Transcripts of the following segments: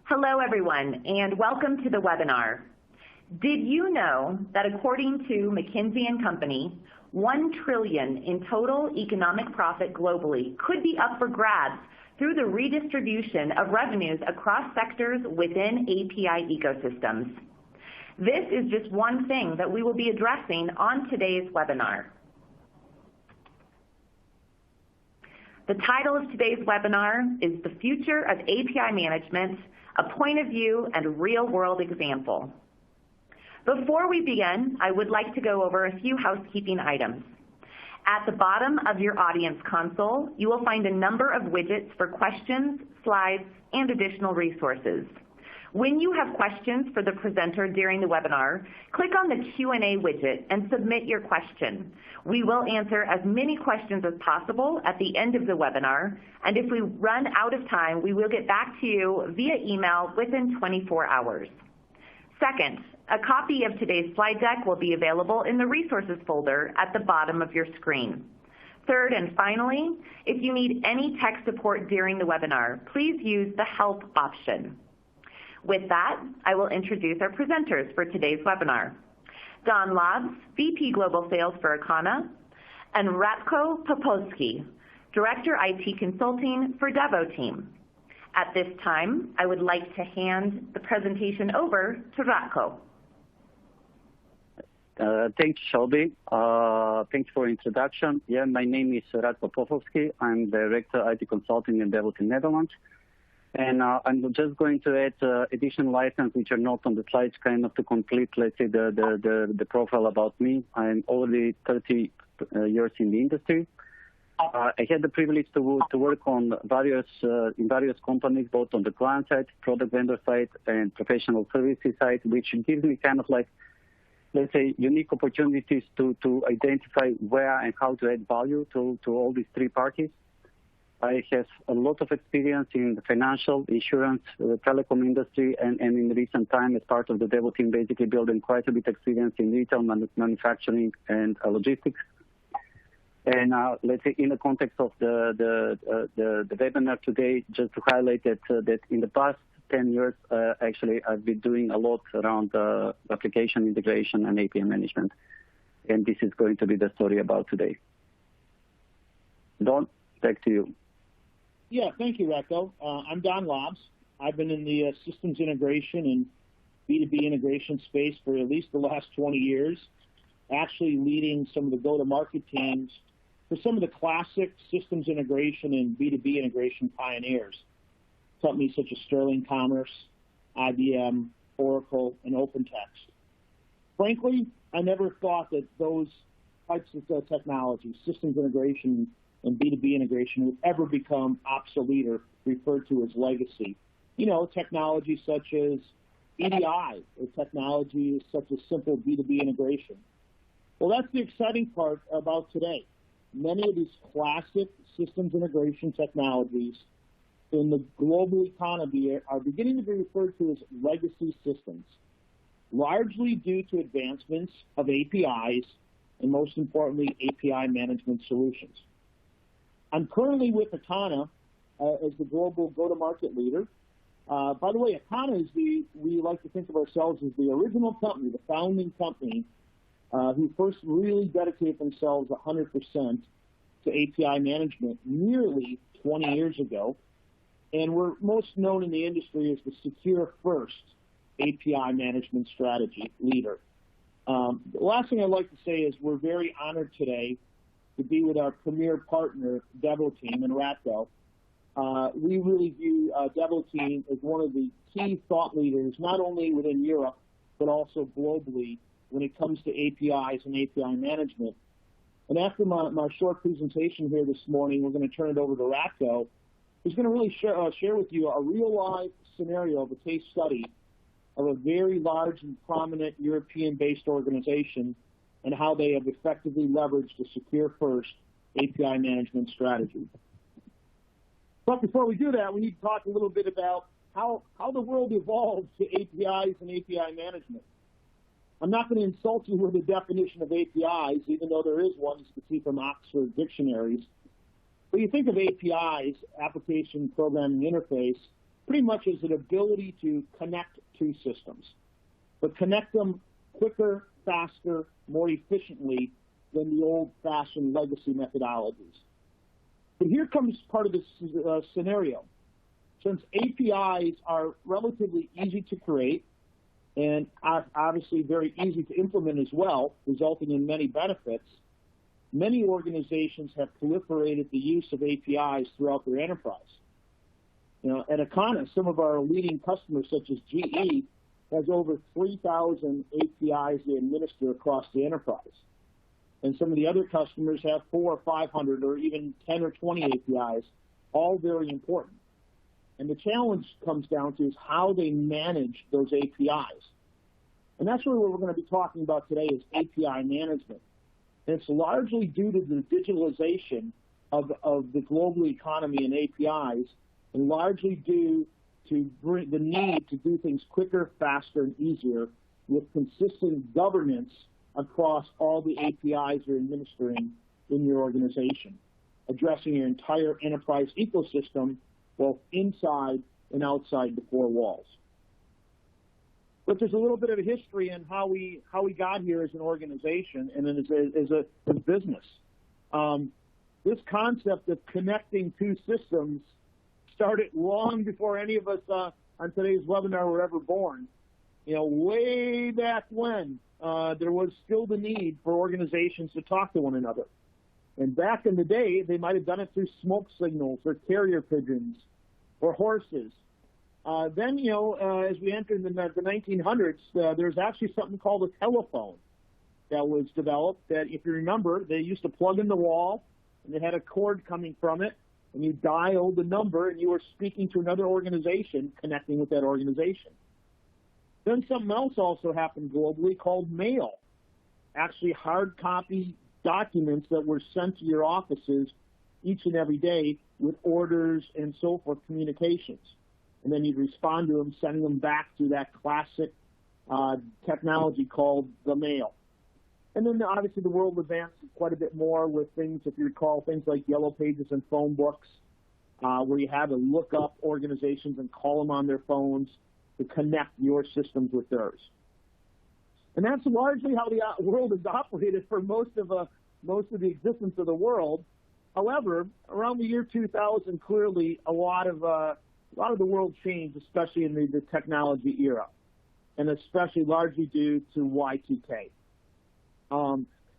Hello, everyone, and welcome to the webinar. Did you know that according to McKinsey & Company, $1 trillion in total economic profit globally could be up for grabs through the redistribution of revenues across sectors within API ecosystems? This is just one thing that we will be addressing on today's webinar. The title of today's webinar is The Future of API Management, a Point of View and Real-World Example. Before we begin, I would like to go over a few housekeeping items. At the bottom of your audience console, you will find a number of widgets for questions, slides, and additional resources. When you have questions for the presenter during the webinar, click on the Q&A widget and submit your question. We will answer as many questions as possible at the end of the webinar, and if we run out of time, we will get back to you via email within 24 hours. Second, a copy of today's slide deck will be available in the resources folder at the bottom of your screen. Third and finally, if you need any tech support during the webinar, please use the help option. With that, I will introduce our presenters for today's webinar. Don Lobbs, VP Global Sales for Akana, and Ratko Popolsky, Director IT Consulting for Devoteam. At this time, I would like to hand the presentation over to Ratko. Thanks, Shelby. Thanks for introduction. Yeah, my name is Ratko Popolsky. I'm Director IT Consulting in Devoteam, Netherlands. And I'm just going to add additional items which are not on the slides, kind of to complete, let's say, the profile about me. I'm already 30 years in the industry. I had the privilege to work on in various companies, both on the client side, product vendor side, and professional services side, which gives me kind of like, let's say, unique opportunities to identify where and how to add value to all these three parties. I have a lot of experience in the financial, insurance, telecom industry, and in recent time as part of the Devoteam, basically building quite a bit of experience in retail, manufacturing, and logistics. And let's say in the context of the webinar today, just to highlight that in the past 10 years, actually, I've been doing a lot around application integration and API management. And this is going to be the story about today. Don, back to you. Yeah, thank you, Ratko. I'm Don Lobbs. I've been in the systems integration and B2B integration space for at least the last 20 years, actually leading some of the go-to-market teams for some of the classic systems integration and B2B integration pioneers, companies such as Sterling Commerce, IBM, Oracle, and OpenText. Frankly, I never thought that those types of technologies, systems integration and B2B integration, would ever become obsolete or referred to as legacy. You know, technology such as EDI, or technology such as simple B2B integration. Well, that's the exciting part about today. Many of these classic systems integration technologies in the global economy are beginning to be referred to as legacy systems, largely due to advancements of APIs and, most importantly, API management solutions. I'm currently with Akana as the global go-to-market leader. By the way, Akana is we like to think of ourselves as the original company, the founding company, who first really dedicated themselves 100% to API management nearly 20 years ago. And we're most known in the industry as the Secure First API management strategy leader. The last thing I'd like to say is we're very honored today to be with our premier partner, Devoteam, and Ratko. We really view Devoteam as one of the key thought leaders, not only within Europe, but also globally when it comes to APIs and API management. And after my short presentation here this morning, we're going to turn it over to Ratko, who's going to really share with you a real-life scenario of a case study of a very large and prominent European-based organization and how they have effectively leveraged a Secure First API management strategy. But before we do that, we need to talk a little bit about how the world evolved to APIs and API management. I'm not going to insult you with a definition of APIs, even though there is one you can see from Oxford dictionaries. When you think of APIs, application programming interface, pretty much is an ability to connect two systems, but connect them quicker, faster, more efficiently than the old-fashioned legacy methodologies. But here comes part of this scenario. Since APIs are relatively easy to create and are obviously very easy to implement as well, resulting in many benefits, many organizations have proliferated the use of APIs throughout their enterprise. At Akana, some of our leading customers, such as GE, has over 3,000 APIs they administer across the enterprise. And some of the other customers have 400 or 500 or even 10 or 20 APIs, all very important. And the challenge comes down to is how they manage those APIs. And that's really what we're going to be talking about today is API management. And it's largely due to the digitalization of the global economy and APIs, and largely due to the need to do things quicker, faster, and easier with consistent governance across all the APIs you're administering in your organization, addressing your entire enterprise ecosystem, both inside and outside the four walls. But there's a little bit of a history in how we got here as an organization and then as a business. This concept of connecting two systems started long before any of us on today's webinar were ever born. Way back when there was still the need for organizations to talk to one another. And back in the day, they might have done it through smoke signals or carrier pigeons or horses. Then, as we entered the 1900s, there's actually something called a telephone that was developed that, if you remember, they used to plug in the wall, and they had a cord coming from it, and you dialed the number, and you were speaking to another organization, connecting with that organization. Then something else also happened globally called mail, actually hard copy documents that were sent to your offices each and every day with orders and so forth, communications. And then you'd respond to them, sending them back to that classic technology called the mail. And then obviously the world advanced quite a bit more with things, if you recall, things like yellow pages and phone books, where you had to look up organizations and call them on their phones to connect your systems with theirs. And that's largely how the world has operated for most of the existence of the world. However, around the year 2000, clearly a lot of the world changed, especially in the technology era, and especially largely due to Y2K.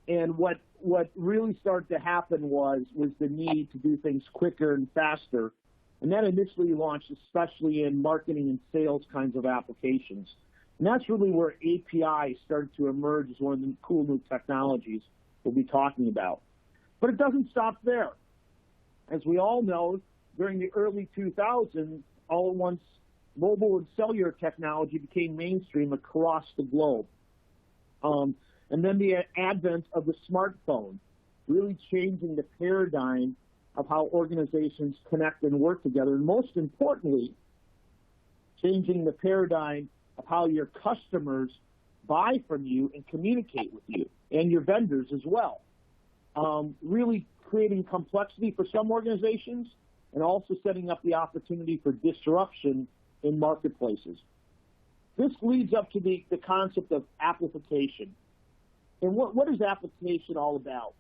And what really started to happen was the need to do things quicker and faster, and that initially launched especially in marketing and sales kinds of applications. And that's really where API started to emerge as one of the cool new technologies we'll be talking about. But it doesn't stop there. As we all know, during the early 2000s, all at once mobile and cellular technology became mainstream across the globe. And then the advent of the smartphone, really changing the paradigm of how organizations connect and work together, and most importantly, changing the paradigm of how your customers buy from you and communicate with you, and your vendors as well. Really creating complexity for some organizations and also setting up the opportunity for disruption in marketplaces. This leads up to the concept of amplification. And what is application all about?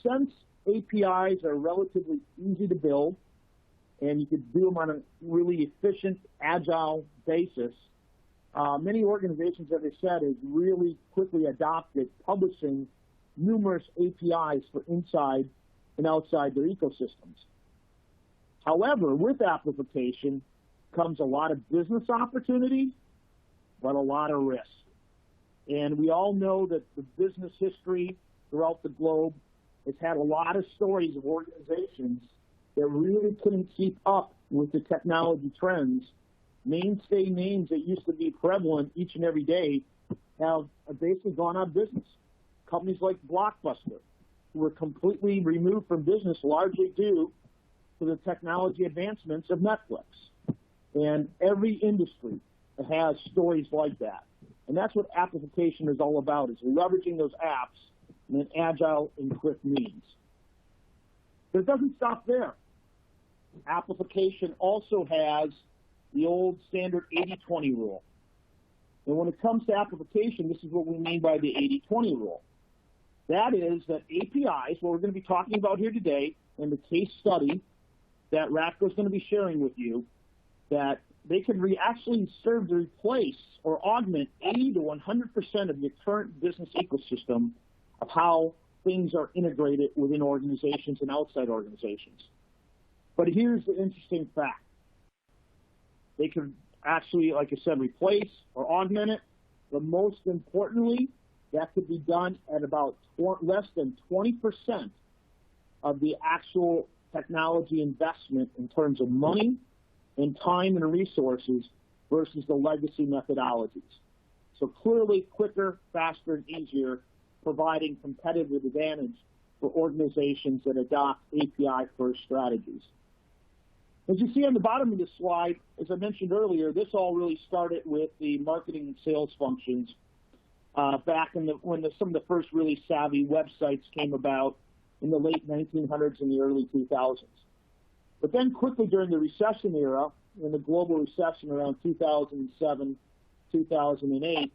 Since APIs are relatively easy to build, and you could do them on a really efficient, agile basis, many organizations, as I said, have really quickly adopted publishing numerous APIs for inside and outside their ecosystems. However, with amplification comes a lot of business opportunity, but a lot of risk. And we all know that the business history throughout the globe has had a lot of stories of organizations that really couldn't keep up with the technology trends. Mainstay names that used to be prevalent each and every day have basically gone out of business. Companies like Blockbuster, who were completely removed from business largely due to the technology advancements of Netflix. And every industry has stories like that. And that's what amplification is all about, is leveraging those apps in an agile and quick means. But it doesn't stop there. Amplification also has the old standard 80-20 rule. And when it comes to application, this is what we mean by the 80-20 rule. That is that APIs, what we're going to be talking about here today, and the case study that Ratko is going to be sharing with you, that they can actually serve to replace or augment 80 to 100% of your current business ecosystem of how things are integrated within organizations and outside organizations. But here's the interesting fact. They can actually, like I said, replace or augment it, but most importantly, that could be done at about less than 20% of the actual technology investment in terms of money and time and resources versus the legacy methodologies. So clearly quicker, faster, and easier, providing competitive advantage for organizations that adopt API-first strategies. As you see on the bottom of this slide, as I mentioned earlier, this all really started with the marketing and sales functions back in when some of the first really savvy websites came about in the late 1900s and the early 2000s. But then quickly during the recession era, in the global recession around 2007, 2008,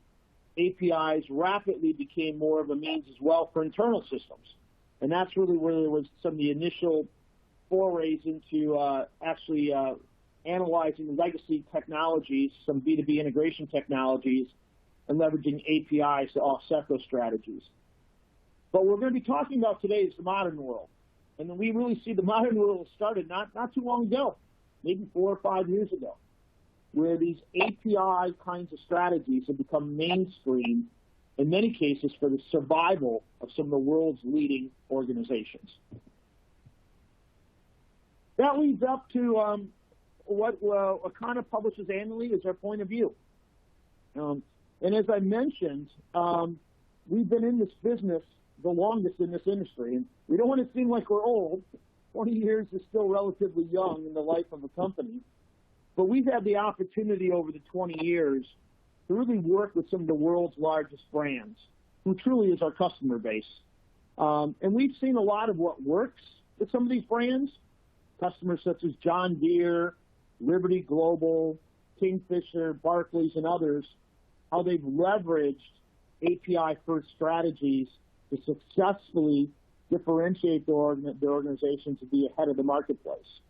APIs rapidly became more of a means as well for internal systems. And that's really where there was some of the initial forays into actually analyzing legacy technologies, some B2B integration technologies, and leveraging APIs to offset those strategies. But what we're going to be talking about today is the modern world. And then we really see the modern world started not too long ago, maybe 4 or 5 years ago, where these API kinds of strategies have become mainstream in many cases for the survival of some of the world's leading organizations. That leads up to what Akana publishes annually is our point of view. And as I mentioned, we've been in this business the longest in this industry. And we don't want to seem like we're old. 20 years is still relatively young in the life of a company. But we've had the opportunity over the 20 years to really work with some of the world's largest brands, who truly is our customer base. And we've seen a lot of what works with some of these brands, customers such as John Deere, Liberty Global, Kingfisher, Barclays, and others, how they've leveraged API-first strategies to successfully differentiate their organization to be ahead of the marketplace.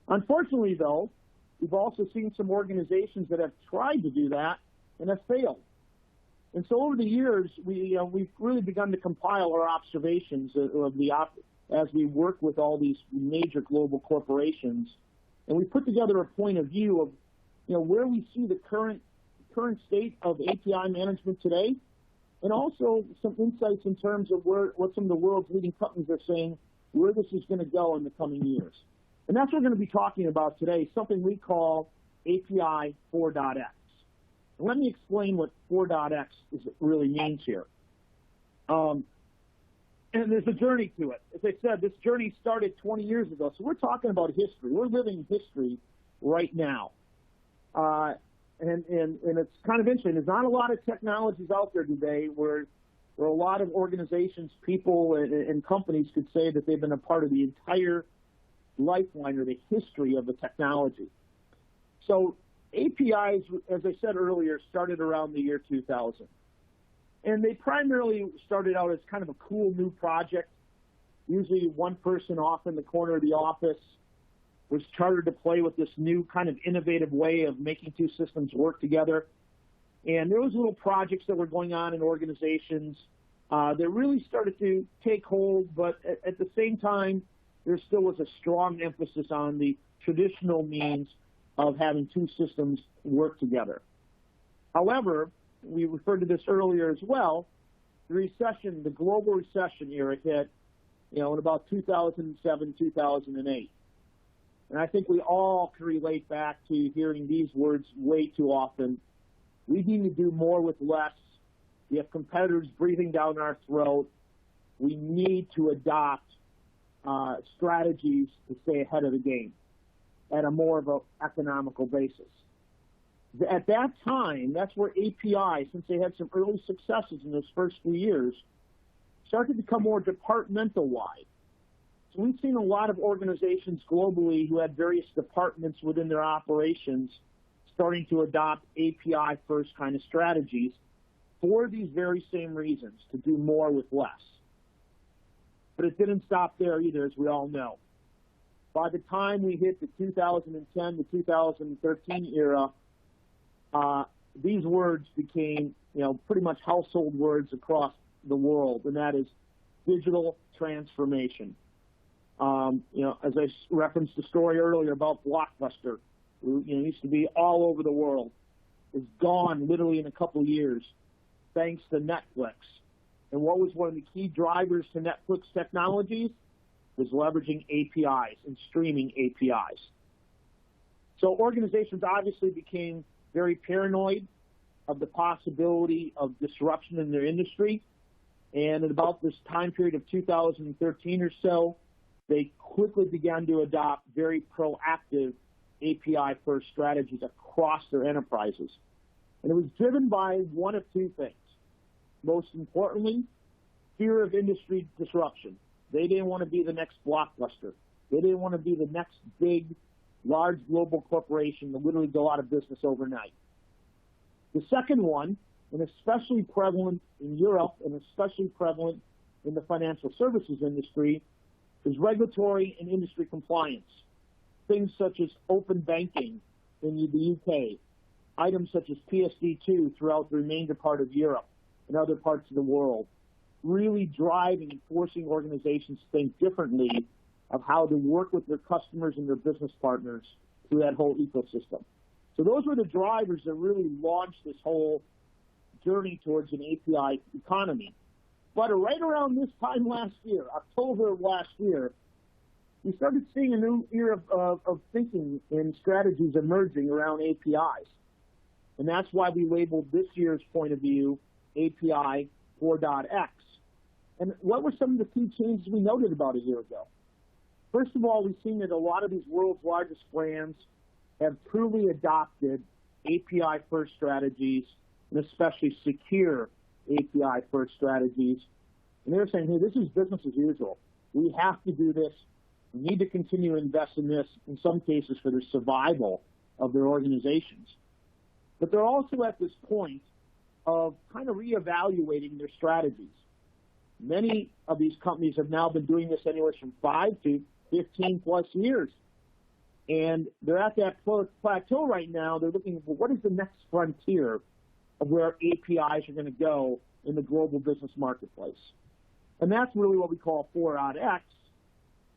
Unfortunately, though, we've also seen some organizations that have tried to do that and have failed. And so over the years, we've really begun to compile our observations as we work with all these major global corporations. And we put together a point of view of where we see the current state of API management today, and also some insights in terms of what some of the world's leading companies are saying, where this is going to go in the coming years. And that's what we're going to be talking about today, something we call API 4.x. And let me explain what 4.x really means here. And there's a journey to it. As I said, this journey started 20 years ago. So we're talking about history. We're living history right now. And it's kind of interesting. There's not a lot of technologies out there today where a lot of organizations, people, and companies could say that they've been a part of the entire lifeline or the history of the technology. So APIs, as I said earlier, started around the year 2000. And they primarily started out as kind of a cool new project. Usually one person off in the corner of the office was chartered to play with this new kind of innovative way of making two systems work together. And there was little projects that were going on in organizations that really started to take hold, but at the same time, there still was a strong emphasis on the traditional means of having two systems work together. However, we referred to this earlier as well, the global recession era hit, in about 2007, 2008. And I think we all can relate back to hearing these words way too often. We need to do more with less. We have competitors breathing down our throat. We need to adopt strategies to stay ahead of the game at a more of an economical basis. At that time, that's where API, since they had some early successes in those first few years, started to become more departmental-wide. So we've seen a lot of organizations globally who had various departments within their operations starting to adopt API-first kind of strategies for these very same reasons, to do more with less. But it didn't stop there either, as we all know. By the time we hit the 2010 to 2013 era, these words became, pretty much household words across the world, and that is digital transformation. As I referenced the story earlier about Blockbuster, who used to be all over the world, is gone literally in a couple of years, thanks to Netflix. And what was one of the key drivers to Netflix technologies was leveraging APIs and streaming APIs. So organizations obviously became very paranoid of the possibility of disruption in their industry. And at about this time period of 2013 or so, they quickly began to adopt very proactive API-first strategies across their enterprises. And it was driven by one of two things. Most importantly, fear of industry disruption. They didn't want to be the next Blockbuster. They didn't want to be the next big, large global corporation to literally go out of business overnight. The second one, and especially prevalent in Europe and especially prevalent in the financial services industry, is regulatory and industry compliance. Things such as open banking in the UK, items such as PSD2 throughout the remainder part of Europe and other parts of the world, really driving and forcing organizations to think differently of how to work with their customers and their business partners through that whole ecosystem. So those were the drivers that really launched this whole journey towards an API economy. But right around this time last year, October of last year, we started seeing a new era of thinking and strategies emerging around APIs. And that's why we labeled this year's point of view API 4.x. And what were some of the key changes we noted about a year ago? First of all, we've seen that a lot of these world's largest brands have truly adopted API-first strategies, and especially secure API-first strategies. And they're saying, hey, this is business as usual. We have to do this. We need to continue to invest in this, in some cases, for the survival of their organizations. But they're also at this point of kind of reevaluating their strategies. Many of these companies have now been doing this anywhere from 5 to 15 plus years. And they're at that plateau right now. They're looking for what is the next frontier of where APIs are going to go in the global business marketplace. And that's really what we call 4.x.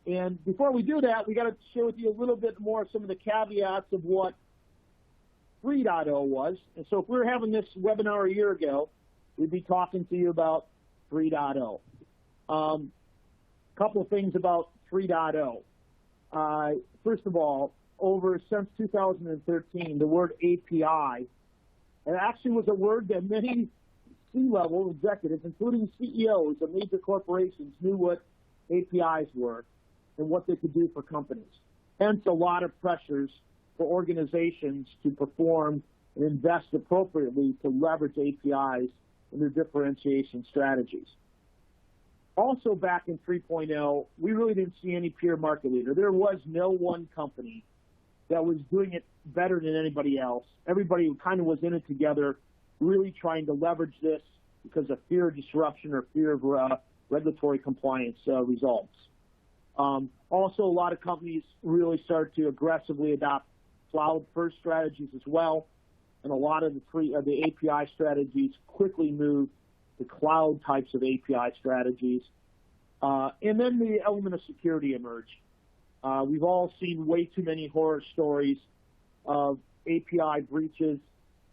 And before we do that, we got to share with you a little bit more of some of the caveats of what 3.0 was. And so if we were having this webinar a year ago, we'd be talking to you about 3.0. Couple of things about 3.0. First of all, since 2013, the word API, it actually was a word that many C-level executives, including CEOs of major corporations, knew what APIs were and what they could do for companies. Hence, a lot of pressures for organizations to perform and invest appropriately to leverage APIs in their differentiation strategies. Also, back in 3.0, we really didn't see any peer market leader. There was no one company that was doing it better than anybody else. Everybody kind of was in it together, really trying to leverage this because of fear of disruption or fear of regulatory compliance results. Also, a lot of companies really started to aggressively adopt cloud-first strategies as well, and a lot of the API strategies quickly moved to cloud types of API strategies. And then the element of security emerged. We've all seen way too many horror stories of API breaches.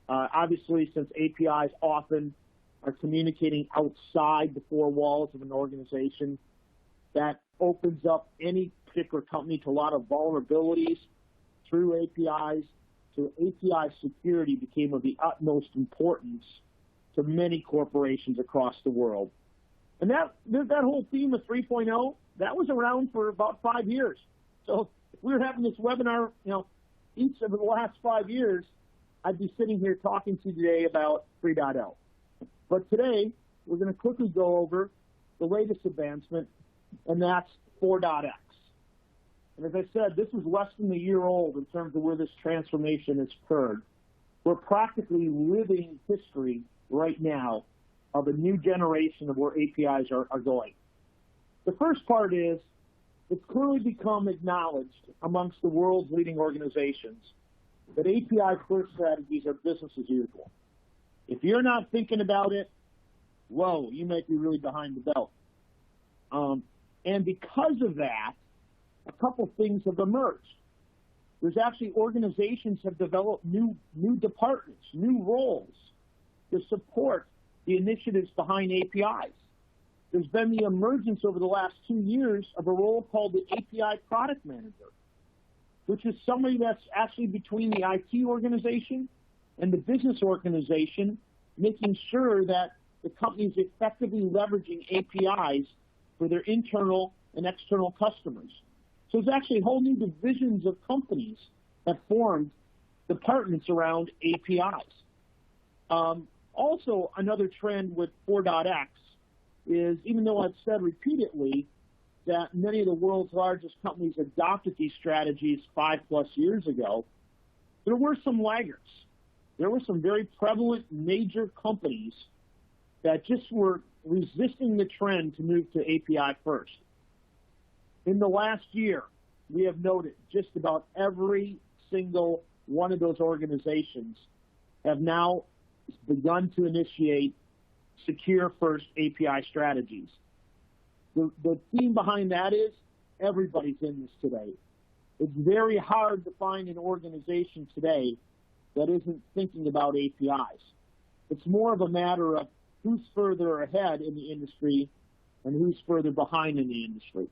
Obviously, since APIs often are communicating outside the four walls of an organization, that opens up any particular company to a lot of vulnerabilities through APIs. So API security became of the utmost importance to many corporations across the world. And that whole theme of 3.0, that was around for about 5 years. So if we were having this webinar, each of the last 5 years, I'd be sitting here talking to you today about 3.0. But today, we're going to quickly go over the latest advancement, and that's 4.x. And as I said, this is less than a year old in terms of where this transformation has occurred. we're practically living history right now of a new generation of where APIs are going. The first part is it's clearly become acknowledged amongst the world's leading organizations that API-first strategies are business as usual. If you're not thinking about it, whoa, you might be really behind the belt. And because of that, a couple things have emerged. There's actually organizations have developed new departments, new roles to support the initiatives behind APIs. There's been the emergence over the last 2 years of a role called the API product manager, which is somebody that's actually between the IT organization and the business organization, making sure that the company is effectively leveraging APIs for their internal and external customers. So there's actually whole new divisions of companies that formed departments around APIs. Also, another trend with 4.x is, even though I've said repeatedly that many of the world's largest companies adopted these strategies 5+ years ago, there were some laggards. There were some very prevalent major companies that just were resisting the trend to move to API first. In the last year, we have noted just about every single one of those organizations have now begun to initiate secure first API strategies. The theme behind that is everybody's in this today. It's very hard to find an organization today that isn't thinking about APIs. It's more of a matter of who's further ahead in the industry and who's further behind in the industry.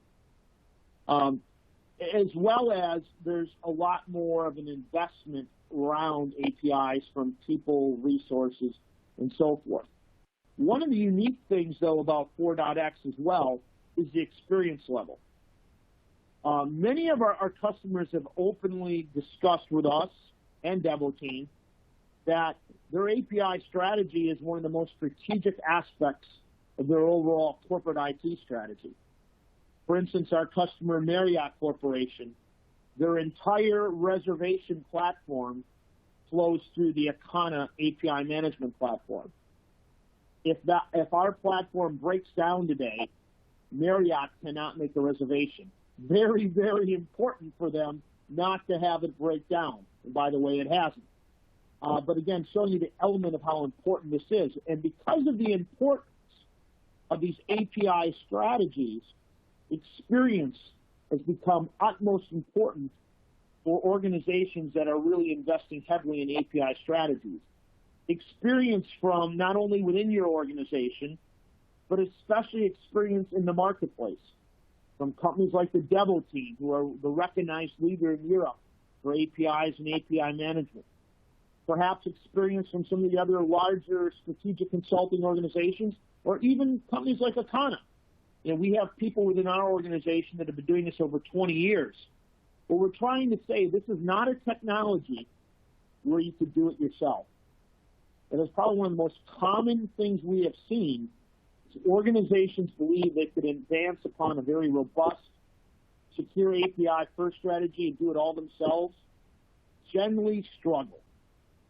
As well as there's a lot more of an investment around APIs from people, resources, and so forth. One of the unique things, though, about 4.x as well is the experience level. Many of our customers have openly discussed with us and Devoteam that their API strategy is one of the most strategic aspects of their overall corporate IT strategy. For instance, our customer Marriott Corporation, their entire reservation platform flows through the Akana API management platform. If our platform breaks down today, Marriott cannot make a reservation. Very, very important for them not to have it break down. And by the way, it hasn't. But again, showing you the element of how important this is. And because of the importance of these API strategies, experience has become utmost important for organizations that are really investing heavily in API strategies. Experience from not only within your organization, but especially experience in the marketplace from companies like the Devoteam, who are the recognized leader in Europe for APIs and API management. Perhaps experience from some of the other larger strategic consulting organizations, or even companies like Akana. You know, we have people within our organization that have been doing this over 20 years. But we're trying to say this is not a technology where you could do it yourself. And it's probably one of the most common things we have seen is organizations believe they could advance upon a very robust, secure API first strategy and do it all themselves, generally struggle.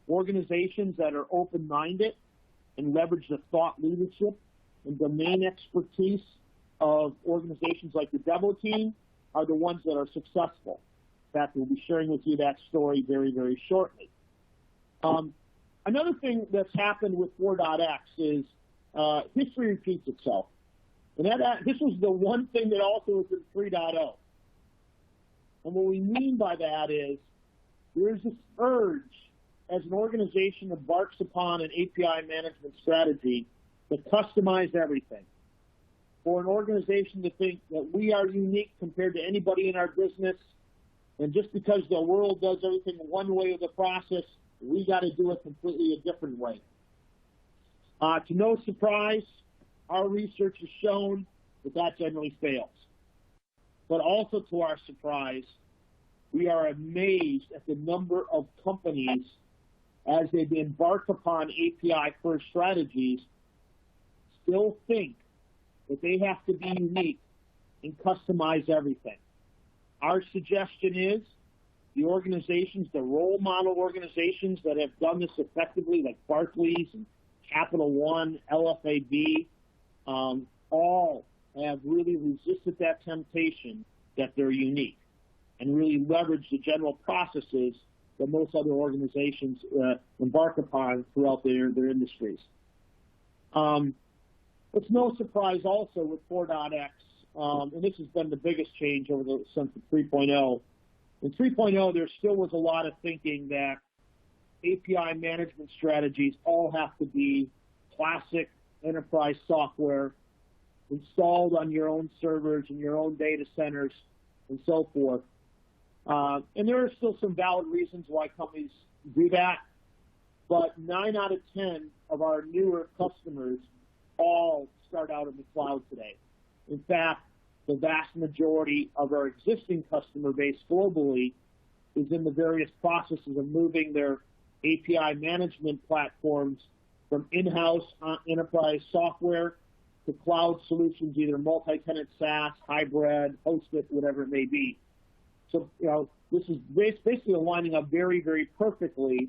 Organizations that are open-minded and leverage the thought leadership and domain expertise of organizations like the Devoteam are the ones that are successful. In fact, we'll be sharing with you that story very, very shortly. Another thing that's happened with 4.x is history repeats itself. And this was the one thing that also was in 3.0. And what we mean by that is there's this urge as an organization embarks upon an API management strategy to customize everything. For an organization to think that we are unique compared to anybody in our business, and just because the world does everything one way of the process, we got to do it completely a different way. To no surprise, our research has shown that generally fails. But also to our surprise, we are amazed at the number of companies as they embark upon API-first strategies still think that they have to be unique and customize everything. Our suggestion is the organizations, the role model organizations that have done this effectively, like Barclays and Capital One, LFAB, all have really resisted that temptation that they're unique and really leveraged the general processes that most other organizations embark upon throughout their industries. It's no surprise also with 4.x, and this has been the biggest change since the 3.0. In 3.0, there still was a lot of thinking that API management strategies all have to be classic enterprise software installed on your own servers and your own data centers and so forth. And there are still some valid reasons why companies do that, but 9 out of 10 of our newer customers all start out in the cloud today. In fact, the vast majority of our existing customer base globally is in the various processes of moving their API management platforms from in-house enterprise software to cloud solutions, either multi-tenant SaaS, hybrid, hosted, whatever it may be. So, this is basically lining up very, very perfectly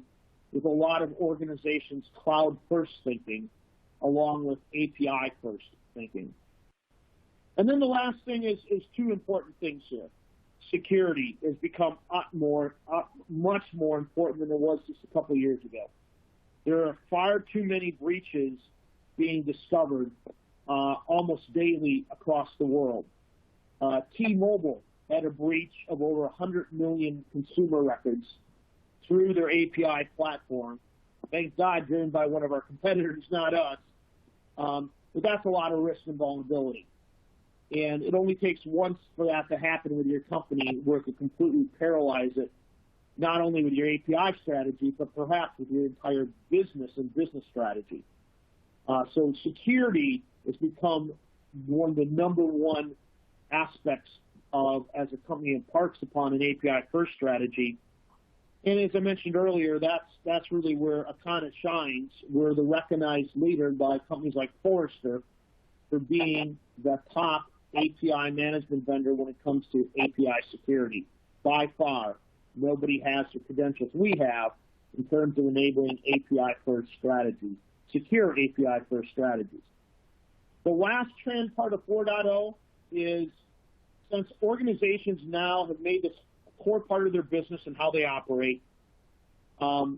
with a lot of organizations' cloud-first thinking, along with API-first thinking. And then the last thing is two important things here. Security has become much more important than it was just a couple of years ago. There are far too many breaches being discovered almost daily across the world. T-Mobile had a breach of over 100 million consumer records through their API platform. Thank God, driven by one of our competitors, not us. But that's a lot of risk and vulnerability. And it only takes once for that to happen with your company where it could completely paralyze it, not only with your API strategy, but perhaps with your entire business and business strategy. So security has become one of the number one aspects of, as a company embarks upon an API-first strategy. And as I mentioned earlier, that's really where Akana shines. We're the recognized leader by companies like Forrester for being the top API management vendor when it comes to API security. By far, nobody has the credentials we have in terms of enabling API-first strategies, secure API-first strategies. The last trend part of 4.0 is, since organizations now have made this a core part of their business and how they operate, and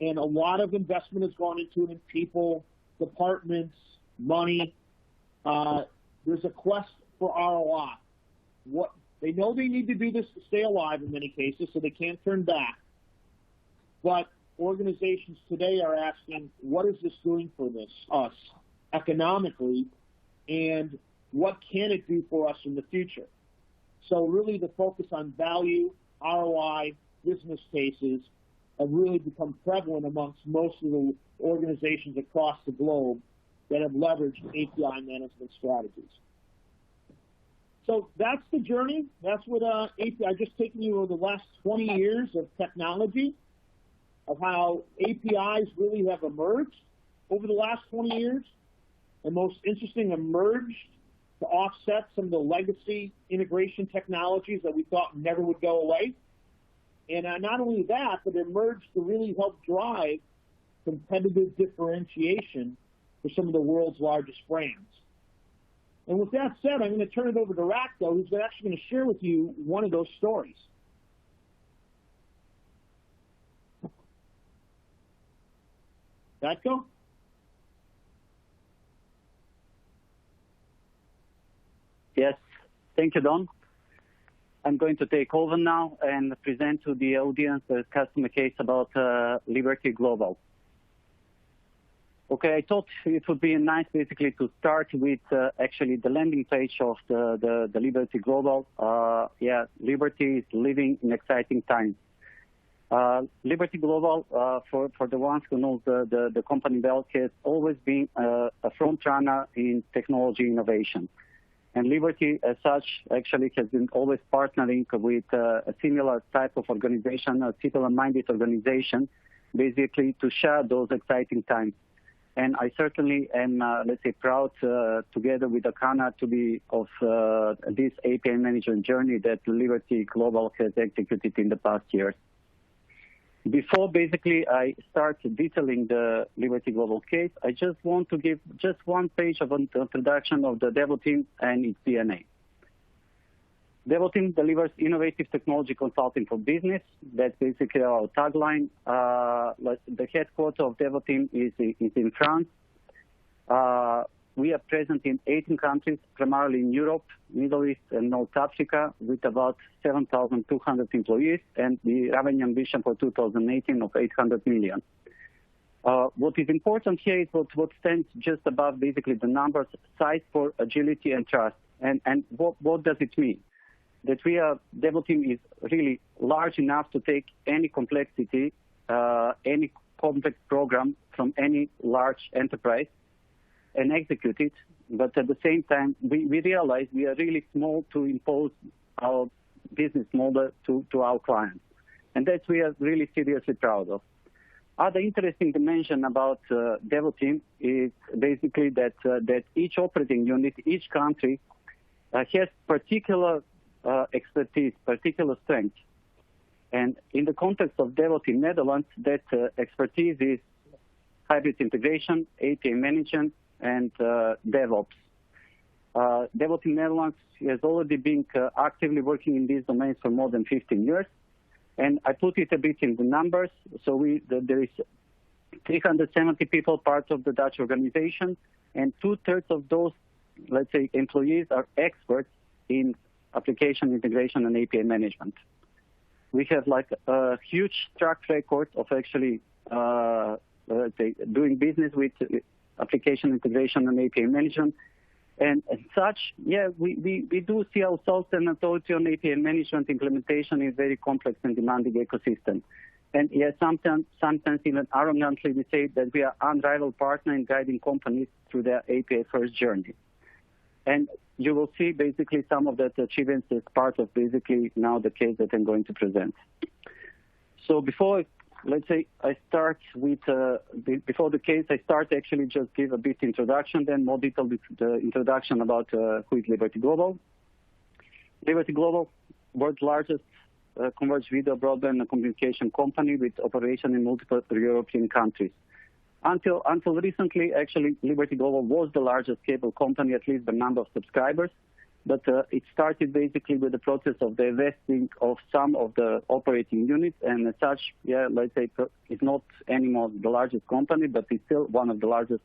a lot of investment has gone into it in people, departments, money, there's a quest for ROI. They know they need to do this to stay alive in many cases, so they can't turn back. But organizations today are asking, what is this doing for us economically, and what can it do for us in the future? So really the focus on value, ROI, business cases have really become prevalent amongst most of the organizations across the globe that have leveraged API management strategies. So that's the journey. That's what API, I've just taken you over the last 20 years of technology, of how APIs really have emerged over the last 20 years, and most interesting, emerged to offset some of the legacy integration technologies that we thought never would go away. And not only that, but emerged to really help drive competitive differentiation for some of the world's largest brands. And with that said, I'm going to turn it over to Ratko, who's actually going to share with you one of those stories. Ratko? Yes, thank you, Don. I'm going to take over now and present to the audience a customer case about Liberty Global. Okay, I thought it would be nice basically to start with actually the landing page of the Liberty Global. Liberty is living in exciting times. Liberty Global, for the ones who know the company well, has always been a front runner in technology innovation. And Liberty, as such, actually has been always partnering with a similar type of organization, a similar-minded organization, basically to share those exciting times. And I certainly am, let's say, proud together with Akana to be of this API management journey that Liberty Global has executed in the past years. Before basically I start detailing the Liberty Global case, I just want to give just one page of an introduction of the Devoteam and its DNA. Devoteam delivers innovative technology consulting for business. That's basically our tagline. The headquarters of Devoteam is in France. We are present in 18 countries, primarily in Europe, Middle East, and North Africa, with about 7,200 employees, and the revenue ambition for 2018 of 800 million. What is important here is what stands just above basically the numbers, size for agility and trust. And what does it mean? That Devoteam is really large enough to take any complexity, any complex program from any large enterprise and execute it. But at the same time, we realize we are really small to impose our business model to our clients. And that we are really seriously proud of. Other interesting dimension about Devoteam is basically that each operating unit, each country has particular expertise, particular strength. And in the context of Devoteam Netherlands, that expertise is hybrid integration, API management, and DevOps. Devoteam Netherlands has already been actively working in these domains for more than 15 years. And I put it a bit in the numbers. So there is 370 people part of the Dutch organization, and 2/3 of those, let's say, employees are experts in application integration and API management. We have like a huge track record of actually doing business with application integration and API management. And as such, yeah, we do see ourselves an authority on API management implementation in very complex and demanding ecosystem. And yeah, sometimes even arrogantly we say that we are unrivaled partner in guiding companies through their API first journey. And you will see basically some of that achievements as part of basically now the case that I'm going to present. So before, let's say, I start with, before the case, I start actually just give a bit introduction, then more detailed introduction about who is Liberty Global. Liberty Global, world's largest converged video broadband and communication company with operation in multiple European countries. Until recently, actually, Liberty Global was the largest cable company, at least the number of subscribers. But it started basically with the process of divesting of some of the operating units, and as such, yeah, let's say it's not anymore the largest company, but it's still one of the largest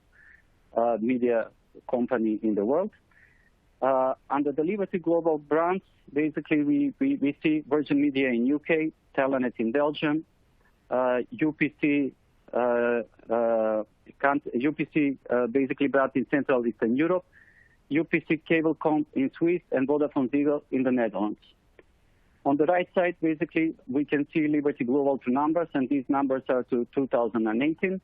media company in the world. Under the Liberty Global brands, basically we see Virgin Media in UK, Telenet in Belgium, UPC basically brand in Central Eastern Europe, UPC Cablecom in Swiss, and VodafoneZiggo in the Netherlands. On the right side, basically, we can see Liberty Global to numbers, and these numbers are to 2018.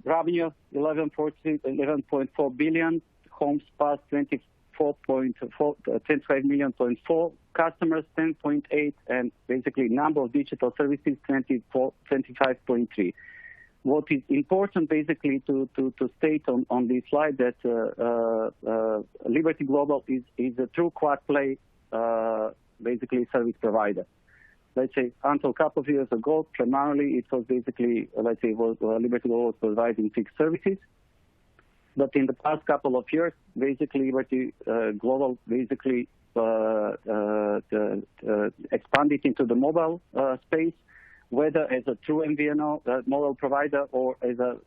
Revenue, 11.4 billion, homes passed 25 million, customers 10.8, and basically number of digital services 25.3. What is important basically to state on this slide that Liberty Global is a true quad play basically service provider. Let's say until a couple of years ago, primarily it was basically, let's say, Liberty Global was providing fixed services. But in the past couple of years, basically Liberty Global basically expanded into the mobile space, whether as a true MVNO mobile provider or as a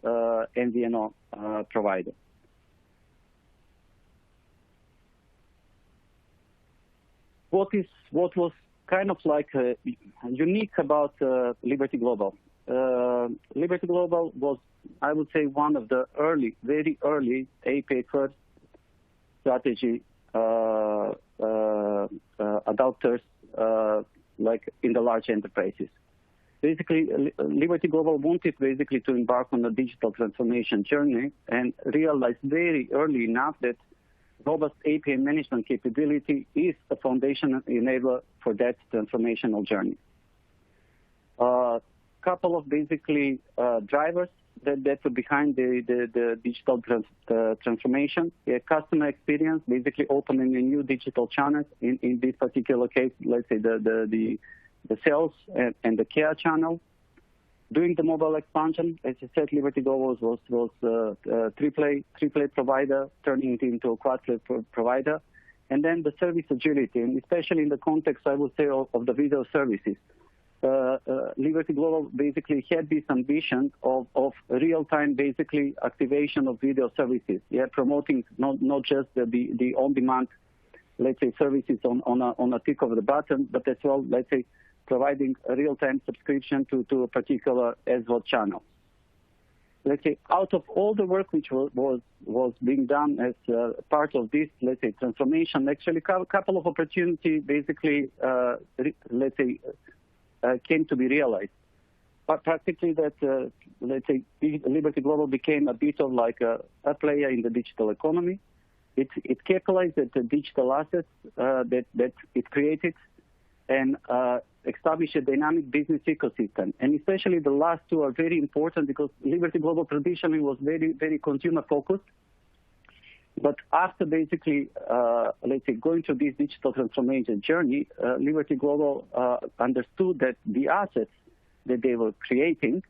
MVNO provider. What was kind of like unique about Liberty Global? Liberty Global was, I would say, one of the very early API first strategy adopters, like in the large enterprises. Basically, Liberty Global wanted basically to embark on a digital transformation journey and realized very early enough that robust API management capability is a foundation enabler for that transformational journey. Couple of basically drivers that's behind the digital transformation. Customer experience, basically opening a new digital channel. In this particular case, let's say the sales and the care channel. Doing the mobile expansion, as I said, Liberty Global was a three-play provider, turning it into a quad-play provider. And then the service agility, and especially in the context, I would say, of the video services. Liberty Global basically had this ambition of real-time, basically, activation of video services. Promoting not just the on-demand, let's say, services on a tick of the button, but as well, let's say, providing a real-time subscription to a particular SVOD channel. Let's say, out of all the work which was being done as part of this, let's say, transformation, actually a couple of opportunities basically, let's say, came to be realized. But practically that, let's say, Liberty Global became a bit of like a player in the digital economy. It capitalized the digital assets that it created and establish a dynamic business ecosystem. And especially the last two are very important because Liberty Global traditionally was very, very consumer focused. But after basically, let's say, going through this digital transformation journey, Liberty Global understood that the assets that they were creating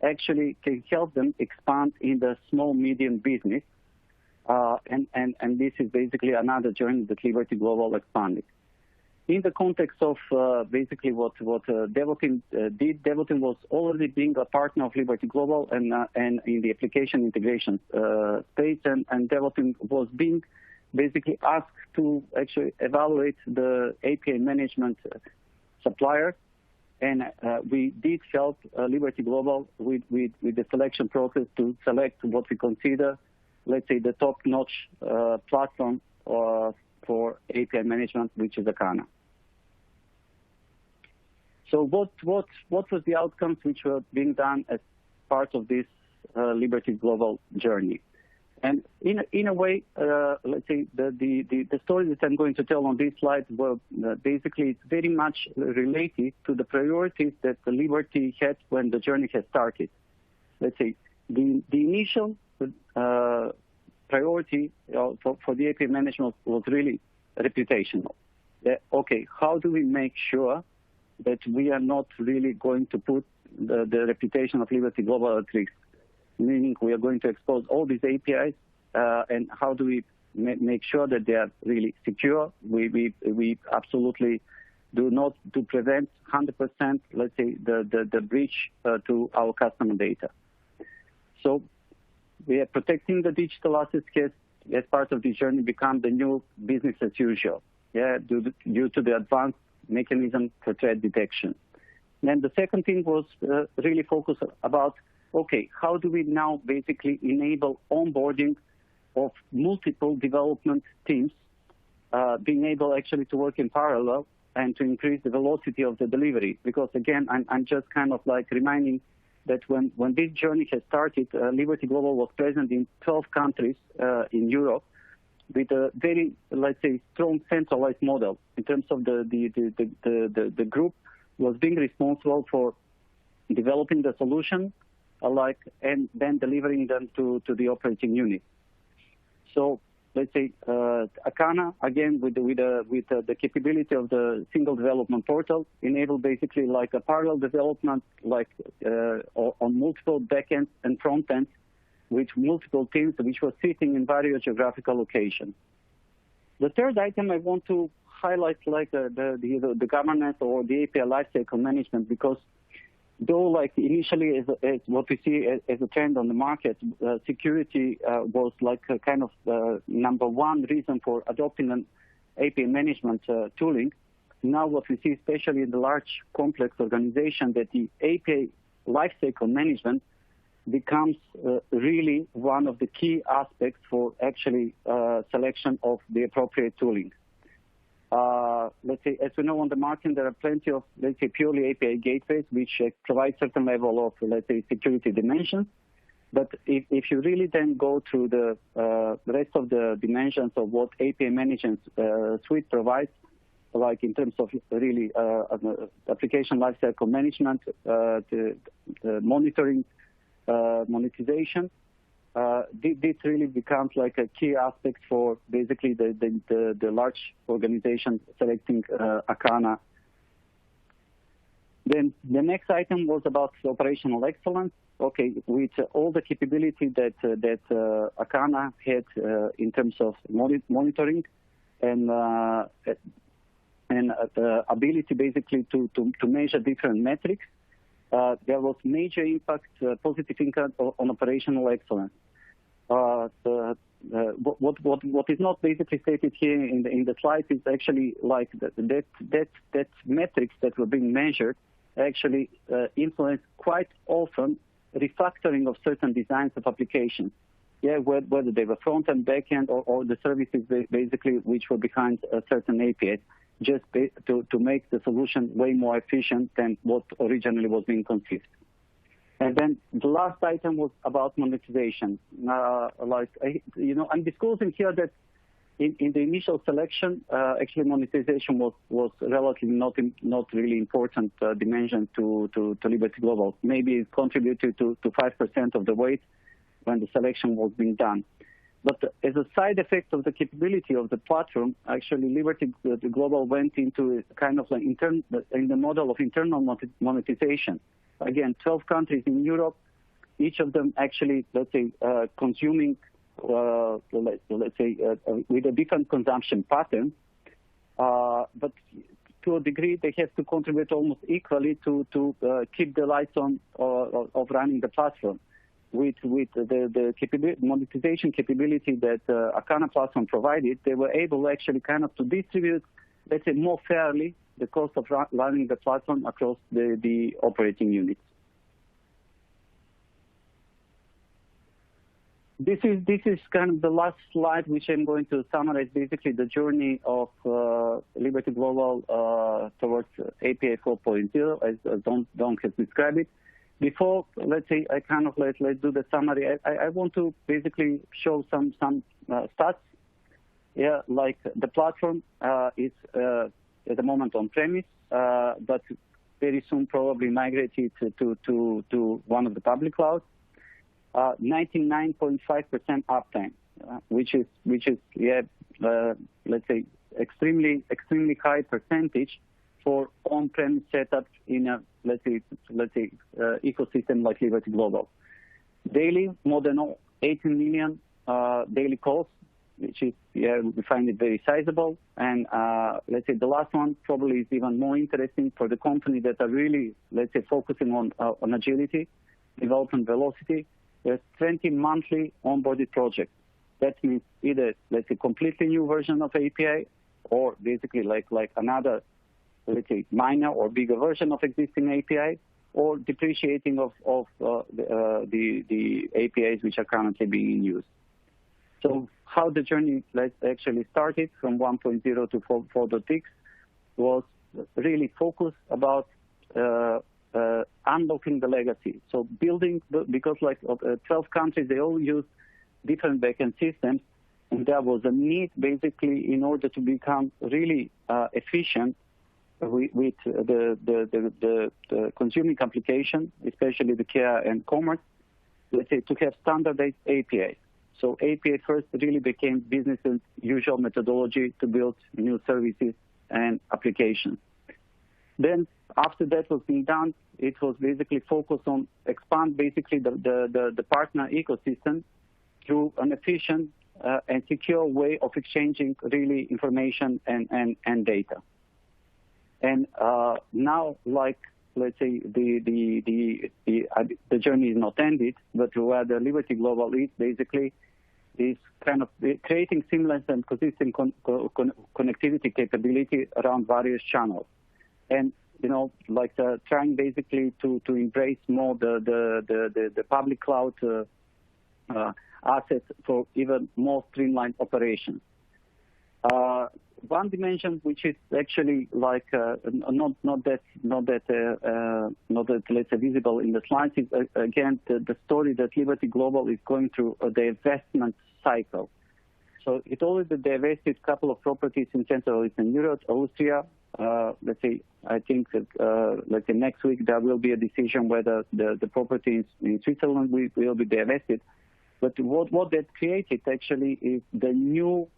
actually can help them expand in the small, medium business. And this is basically another journey that Liberty Global expanded. In the context of basically what Devoteam did, Devoteam was already being a partner of Liberty Global and in the application integration space, and Devoteam was being basically asked to actually evaluate the API management supplier, and we did help Liberty Global with the selection process to select what we consider, let's say, the top-notch platform for API management, which is Akana. So what was the outcomes which were being done as part of this Liberty Global journey? And in a way, let's say the story that I'm going to tell on this slide were basically very much related to the priorities that the Liberty had when the journey had started. Let's say the initial priority for the API management was really reputational. Okay, how do we make sure that we are not really going to put the reputation of Liberty Global at risk? Meaning we are going to expose all these APIs, and how do we make sure that they are really secure? We absolutely do not to prevent 100%, let's say, the breach to our customer data. So we are protecting the digital assets as part of the journey become the new business as usual. Due to the advanced mechanism for threat detection. And the second thing was really focused about, okay, how do we now basically enable onboarding of multiple development teams, being able actually to work in parallel and to increase the velocity of the delivery? Because again, I'm just kind of like reminding that when this journey has started, Liberty Global was present in 12 countries in Europe, with a very, let's say, strong centralized model in terms of the group was being responsible for developing the solution, and then delivering them to the operating unit. So let's say Akana, again, with the capability of the single development portal, enable basically like a parallel development, like on multiple backends and front ends, with multiple teams which were sitting in various geographical locations. The third item I want to highlight, like the governance or the API lifecycle management, because though like initially as what we see as a trend on the market, security was like a kind of number one reason for adopting an API management tooling. Now what we see, especially in the large complex organization, that the API lifecycle management becomes really one of the key aspects for actually selection of the appropriate tooling. Let's say, as we know on the market, there are plenty of, let's say, purely API gateways which provide certain level of, let's say, security dimensions. But if you really then go through the rest of the dimensions of what API management suite provides, like in terms of really application lifecycle management, the monitoring, monetization, this really becomes like a key aspect for basically the large organization selecting Akana. Then the next item was about operational excellence. Okay, with all the capability that Akana had in terms of monitoring and the ability basically to measure different metrics, there was major impact, positive impact on operational excellence. What is not basically stated here in the slide is actually like that metrics that were being measured actually influence quite often refactoring of certain designs of applications. Yeah, whether they were front and back end or the services basically which were behind a certain API, just to make the solution way more efficient than what originally was being conceived. And then the last item was about monetization. I'm disclosing here that in the initial selection, actually monetization was relatively not really important dimension to Liberty Global. Maybe it contributed to 5% of the weight when the selection was being done. But as a side effect of the capability of the platform, actually Liberty Global went into kind of like in the model of internal monetization. Again, 12 countries in Europe, each of them actually, let's say, consuming, let's say, with a different consumption pattern. But to a degree, they have to contribute almost equally to keep the lights on of running the platform. With the monetization capability that Akana platform provided, they were able actually kind of to distribute, let's say, more fairly the cost of running the platform across the operating units. This is kind of the last slide, which I'm going to summarize basically the journey of Liberty Global towards API 4.0, as Don has described it. Before, let's say, I kind of let's do the summary. I want to basically show some stats. Yeah, like the platform is at the moment on premise, but very soon probably migrated to one of the public clouds. 99.5% uptime, which is let's say extremely high percentage for on-premise setups in a let's say ecosystem like Liberty Global. Daily, more than 18 million daily calls, which is we find it very sizable. And let's say the last one probably is even more interesting for the company that are really let's say focusing on agility, development velocity. There's 20 monthly onboarded projects. That means either let's say completely new version of API or basically like another let's say minor or bigger version of existing API, or depreciating of the APIs which are currently being used. So how the journey actually started from 1.0 to 4.6 was really focused about unlocking the legacy. So building, because like 12 countries, they all use different backend systems, and there was a need basically in order to become really efficient with the consuming application, especially the care and commerce, let's say to have standardized APIs. So API first really became business as usual methodology to build new services and applications. Then after that was being done, it was basically focused on expand basically the partner ecosystem through an efficient and secure way of exchanging really information and data. And now, like let's say the journey is not ended, but where the Liberty Global is basically is kind of creating seamless and consistent connectivity capability around various channels, and trying basically to embrace more the public cloud assets for even more streamlined operations. One dimension which is actually like not that let's say visible in the slides is again the story that Liberty Global is going through the investment cycle. So it already divested a couple of properties in Central Eastern Europe, Austria, let's say, I think that, let's say next week there will be a decision whether the property in Switzerland will be divested. But what that created actually is the new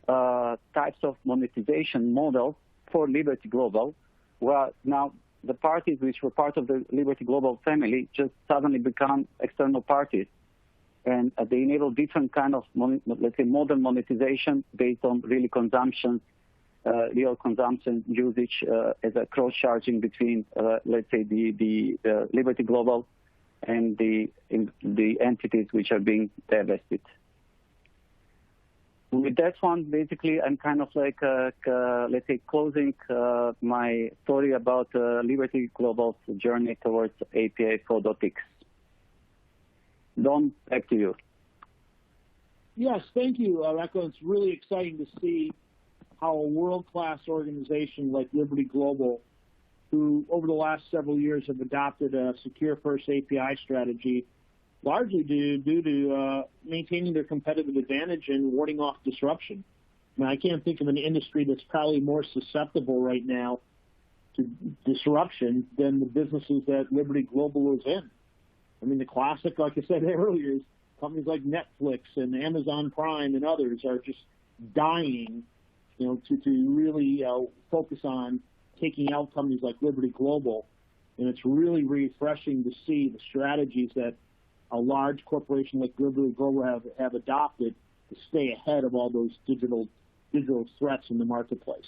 types of monetization model for Liberty Global, where now the parties which were part of the Liberty Global family just suddenly become external parties. And they enable different kind of, let's say, modern monetization based on really consumption, real consumption usage as a cross-charging between, let's say, the Liberty Global and the entities which are being divested. With that one, basically, I'm kind of like, let's say, closing my story about Liberty Global's journey towards API 4.x. Don, back to you. Yes, thank you, Reko. It's really exciting to see how a world-class organization like Liberty Global, who over the last several years have adopted a secure first API strategy, largely due to maintaining their competitive advantage and warding off disruption. Now, I can't think of an industry that's probably more susceptible right now to disruption than the businesses that Liberty Global is in. I mean, the classic, like I said earlier, is companies like Netflix and Amazon Prime and others are just dying, to really focus on taking out companies like Liberty Global. And it's really refreshing to see the strategies that a large corporation like Liberty Global have adopted to stay ahead of all those digital threats in the marketplace.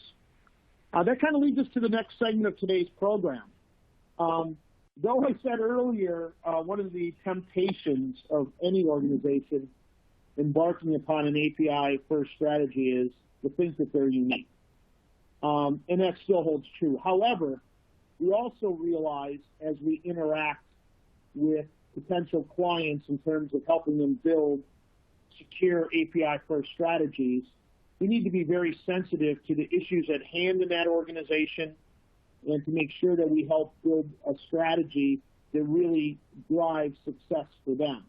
That kind of leads us to the next segment of today's program. Though I said earlier, one of the temptations of any organization embarking upon an API-first strategy is to think that they're unique. And that still holds true. However, we also realize as we interact with potential clients in terms of helping them build secure API-first strategies, we need to be very sensitive to the issues at hand in that organization and to make sure that we help build a strategy that really drives success for them.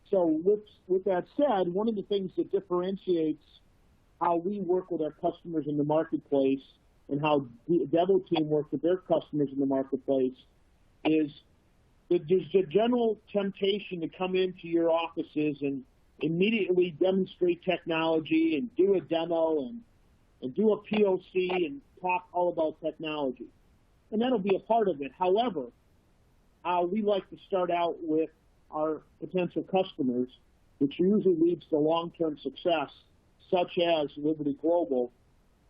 So with that said, one of the things that differentiates how we work with our customers in the marketplace and how Devoteam works with their customers in the marketplace is that there's a general temptation to come into your offices and immediately demonstrate technology and do a demo and do a POC and talk all about technology. And that'll be a part of it. However, we like to start out with our potential customers, which usually leads to long-term success, such as Liberty Global,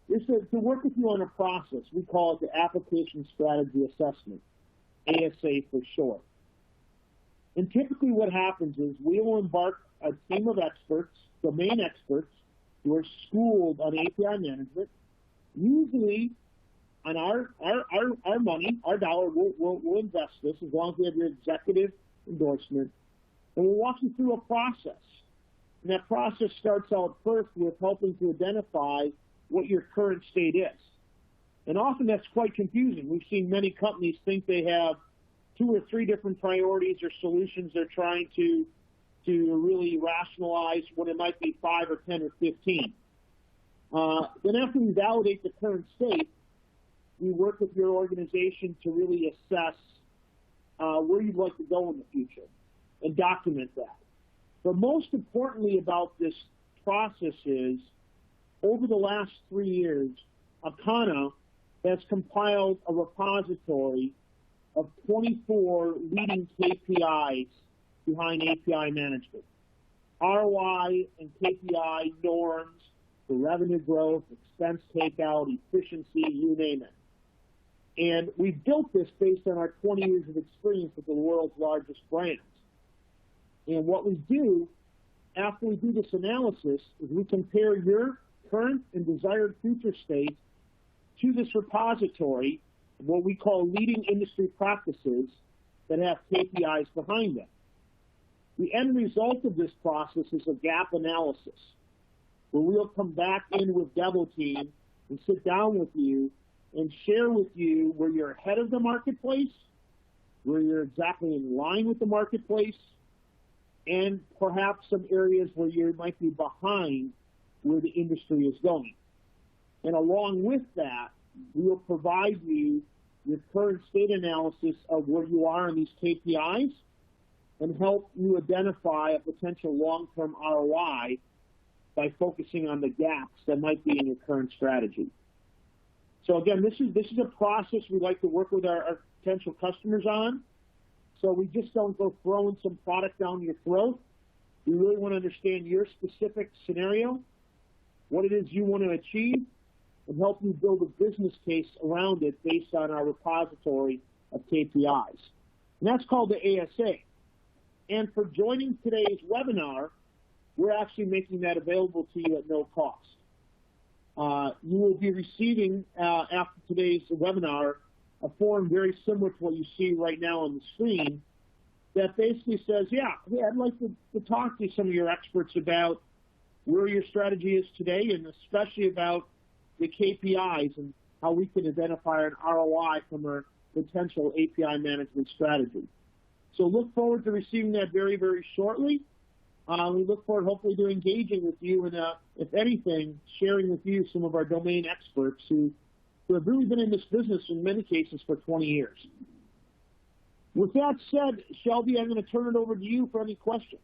is to work with you on a process. We call it the Application Strategy Assessment, ASA for short. And typically what happens is we will embark a team of experts, domain experts, who are schooled on API management. Usually on our money, our dollar, we'll invest this as long as we have your executive endorsement. And we'll walk you through a process. And that process starts out first with helping to identify what your current state is. And often that's quite confusing. We've seen many companies think they have 2 or 3 different priorities or solutions they're trying to really rationalize when it might be 5 or 10 or 15. Then after we validate the current state, we work with your organization to really assess where you'd like to go in the future and document that. But most importantly about this process is, over the last 3 years, Akana has compiled a repository of 24 leading KPIs behind API management. ROI and KPI norms for revenue growth, expense takeout, efficiency, you name it. And we built this based on our 20 years of experience with the world's largest brands. And what we do after we do this analysis is we compare your current and desired future state to this repository, what we call leading industry practices that have KPIs behind them. The end result of this process is a gap analysis, where we'll come back in with Devoteam and sit down with you and share with you where you're ahead of the marketplace, where you're exactly in line with the marketplace, and perhaps some areas where you might be behind where the industry is going. And along with that, we will provide you your current state analysis of where you are on these KPIs and help you identify a potential long-term ROI by focusing on the gaps that might be in your current strategy. So again, this is a process we like to work with our potential customers on. So we just don't go throwing some product down your throat. We really want to understand your specific scenario, what it is you want to achieve, and help you build a business case around it based on our repository of KPIs. And that's called the ASA. And for joining today's webinar, we're actually making that available to you at no cost. You will be receiving, after today's webinar, a form very similar to what you see right now on the screen that basically says, yeah, I'd like to talk to some of your experts about where your strategy is today, and especially about the KPIs and how we can identify an ROI from our potential API management strategy. So look forward to receiving that very, very shortly. We look forward hopefully to engaging with you and, if anything, sharing with you some of our domain experts who have really been in this business in many cases for 20 years. With that said, Shelby, I'm going to turn it over to you for any questions.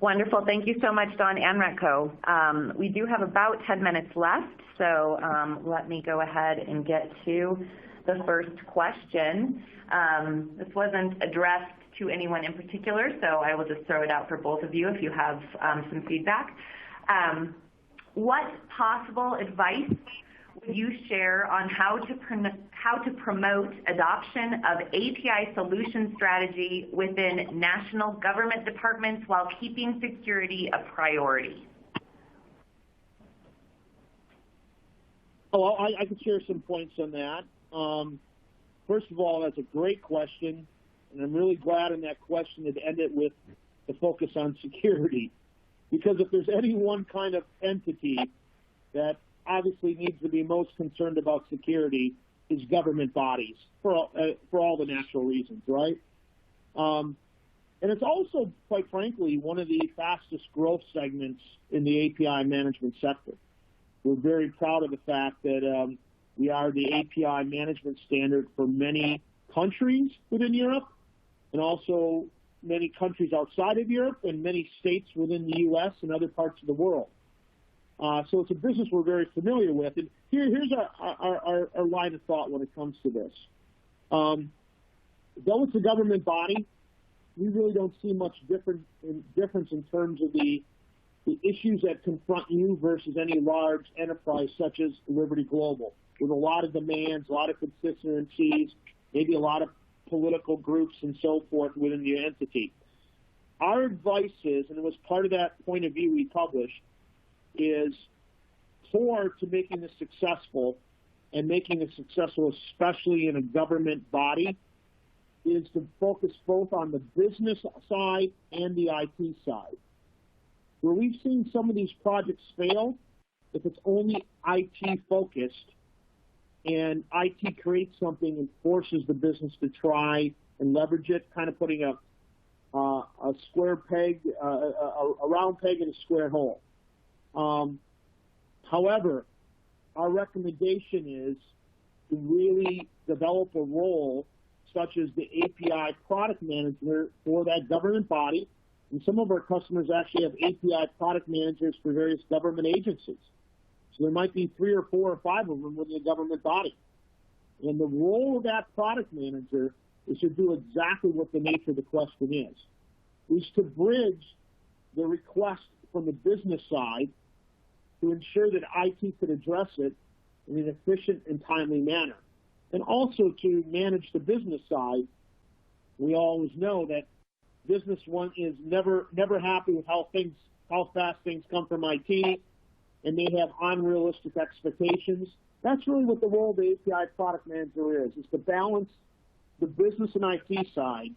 Wonderful. Thank you so much, Don and Ratko. We do have about 10 minutes left, so let me go ahead and get to the first question. This wasn't addressed to anyone in particular, so I will just throw it out for both of you if you have some feedback. What possible advice would you share on how to promote adoption of API solution strategy within national government departments while keeping security a priority? Oh, I can share some points on that. First of all, that's a great question, and I'm really glad in that question it ended with the focus on security. Because if there's any one kind of entity that obviously needs to be most concerned about security, is government bodies for all the natural reasons, right? And it's also, quite frankly, one of the fastest growth segments in the API management sector. We're very proud of the fact that we are the API management standard for many countries within Europe, and also many countries outside of Europe, and many states within the U.S. and other parts of the world. So it's a business we're very familiar with. And here's our line of thought when it comes to this. Though it's a government body, we really don't see much difference in terms of the issues that confront you versus any large enterprise such as Liberty Global, with a lot of demands, a lot of constituencies, maybe a lot of political groups and so forth within the entity. Our advice is, and it was part of that point of view we published, is core to making this successful, and making it successful especially in a government body, is to focus both on the business side and the IT side. Where we've seen some of these projects fail, if it's only IT focused, and IT creates something and forces the business to try and leverage it, kind of putting a square peg, a round peg in a square hole. However, our recommendation is to really develop a role such as the API product manager for that government body. And some of our customers actually have API product managers for various government agencies. So there might be 3 or 4 or 5 of them within a government body. And the role of that product manager is to do exactly what the nature of the question is to bridge the request from the business side to ensure that IT could address it in an efficient and timely manner. And also to manage the business side. We always know that business one is never happy with how fast things come from IT, and they have unrealistic expectations. That's really what the role of the API product manager is to balance the business and IT side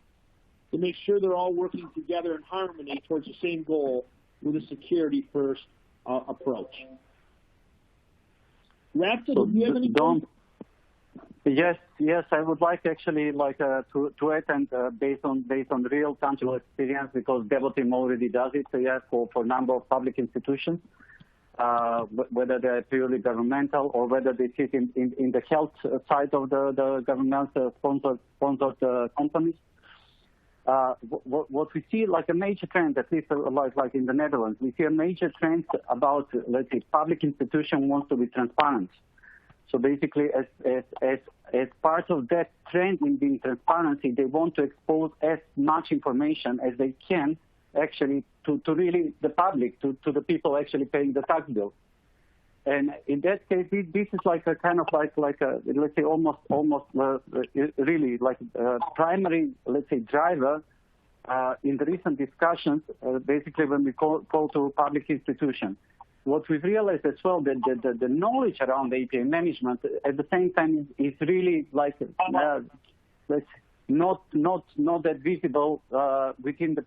to make sure they're all working together in harmony towards the same goal with a security-first approach. Ratko, do you have anything? Yes, I would like actually to add, and based on real tangible experience, because Devoteam already does it, for a number of public institutions. whether they're purely governmental or whether they sit in the health side of the governmental sponsored companies. What we see like a major trend, at least like in the Netherlands, we see a major trend about, let's say, public institution wants to be transparent. So basically, as part of that trend in being transparency, they want to expose as much information as they can, actually, to really the public, to the people actually paying the tax bill. And in that case, this is like a kind of like a, let's say, almost really like a primary, let's say, driver in the recent discussions, basically when we call to public institutions. What we've realized as well, that the knowledge around API management at the same time is really like let's not that visible within the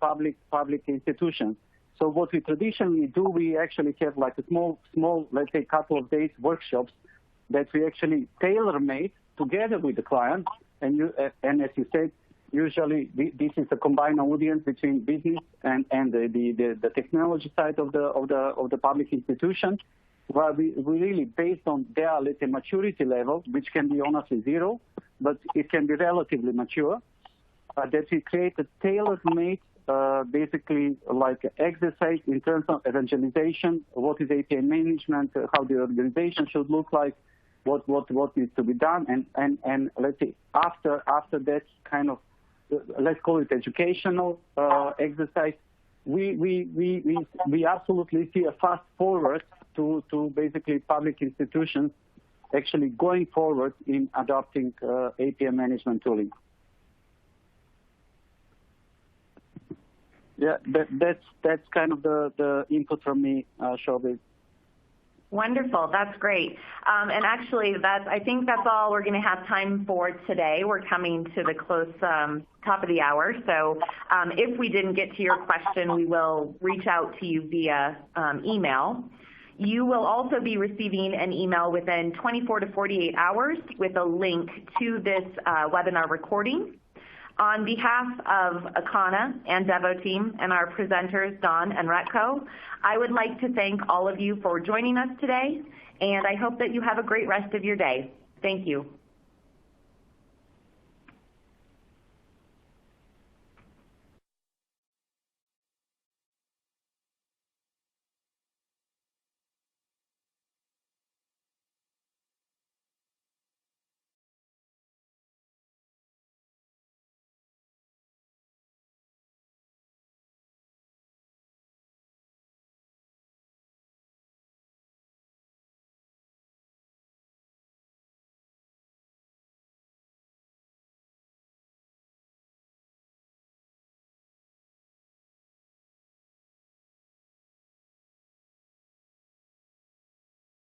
public institutions. So what we traditionally do, we actually have like a small, let's say, couple of days workshops that we actually tailor-made together with the client. And as you said, usually this is a combined audience between business and the technology side of the public institution, where we really, based on their, let's say, maturity level, which can be honestly zero, but it can be relatively mature, that we create a tailor-made basically like exercise in terms of evangelization, what is API management, how the organization should look like, what needs to be done, and let's say after that kind of, let's call it educational exercise, we absolutely see a fast forward to basically public institutions actually going forward in adopting API management tooling. Yeah, that's kind of the input from me, Shelby. Wonderful. That's great. And actually, I think that's all we're going to have time for today. We're coming to the close top of the hour. So if we didn't get to your question, we will reach out to you via email. You will also be receiving an email within 24 to 48 hours with a link to this webinar recording. On behalf of Akana and Devoteam and our presenters, Don and Retko, I would like to thank all of you for joining us today, and I hope that you have a great rest of your day. Thank you.